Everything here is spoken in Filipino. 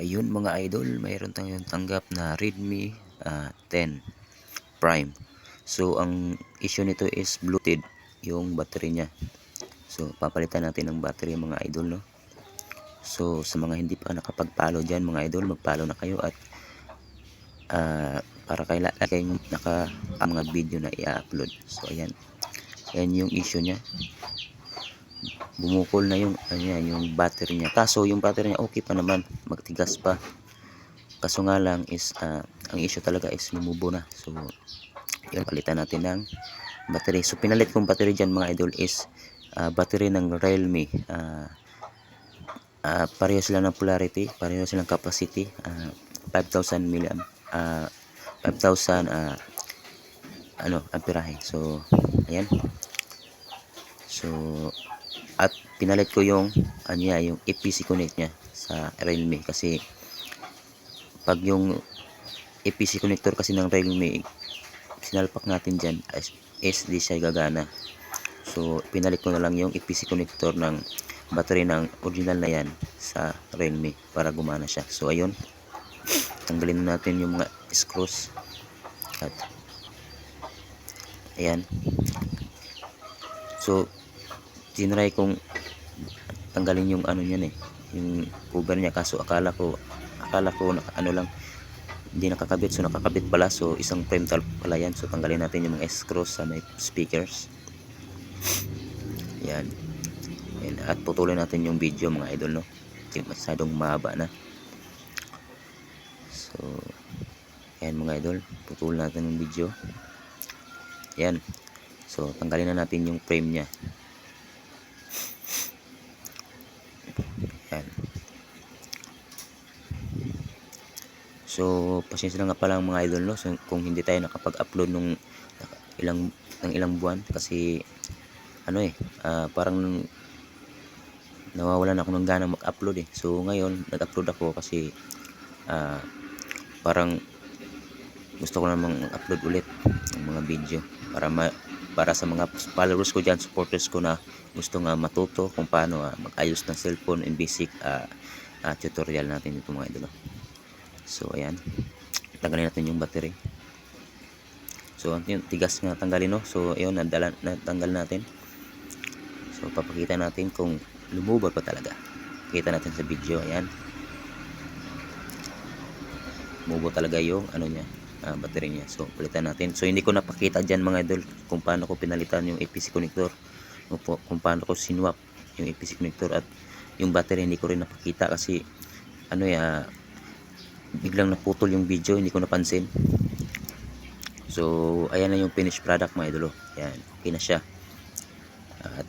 ayun mga idol, mayroon tayong tanggap na Redmi 10 Prime. So ang issue nito is bloated yung battery niya. So papalitan natin ng battery mga idol, no. So sa mga hindi pa nakapag-follow diyan mga idol, mag-follow na kayo at para kayong mga video na i-upload. So ayan. Ayan yung issue niya. Bumukol na yung yung battery niya. Kaso yung battery niya okay pa naman, magtigas pa. Kaso nga lang is ang issue talaga is lumubo na. So yun, palitan natin ng battery. So pinalit kong battery dyan mga idol is battery ng Realme. Pareho sila ng polarity, pareho silang capacity, 5,000 mAh, 5,000 amperahe. So ayan. So at pinalit ko yung yung EPC connect niya sa Realme, kasi pag yung EPC connector kasi ng Realme sinalpak natin dyan is di siya gagana. So pinalit ko na lang yung EPC connector ng battery ng original na yan sa Realme para gumana siya. So ayun, tanggalin na natin yung mga screws at ayan. So tinry kong tanggalin yung niyan yung cover niya, kaso akala ko lang, hindi nakakabit. So nakakabit pala, so isang frame pala yan. So tanggalin natin yung mga screws sa may speakers. Yan. At putulin natin yung video mga idol, no. Masyadong mahaba na. So yan mga idol, putulin natin yung video. Yan. So tanggalin na natin yung frame niya. Yan. So pasensya na nga pala mga idol, no, so, kung hindi tayo nakapag-upload ng ilang buwan, kasi parang nawawalan ako ng gana mag-upload So ngayon nag-upload ako kasi parang gusto ko namang upload ulit ng mga video para sa mga followers ko dyan, supporters ko na gusto nga matuto kung paano mag-ayos ng cellphone and basic tutorial natin dito mga idol. So ayan, tanggalin natin yung battery. So yung tigas nga tanggalin, no. So ayun, natanggal natin. So papakita natin kung lumubo pa talaga. Kita natin sa video. Ayan, lumubo talaga yung niya, battery niya. So palitan natin. So hindi ko napakita dyan mga idol kung paano ko pinalitan yung EPC connector, kung paano ko sinwap yung EPC connector, at yung battery hindi ko rin napakita kasi biglang naputol yung video, hindi ko napansin. So ayan na yung finished product mga idol. Ayan, okay na siya. At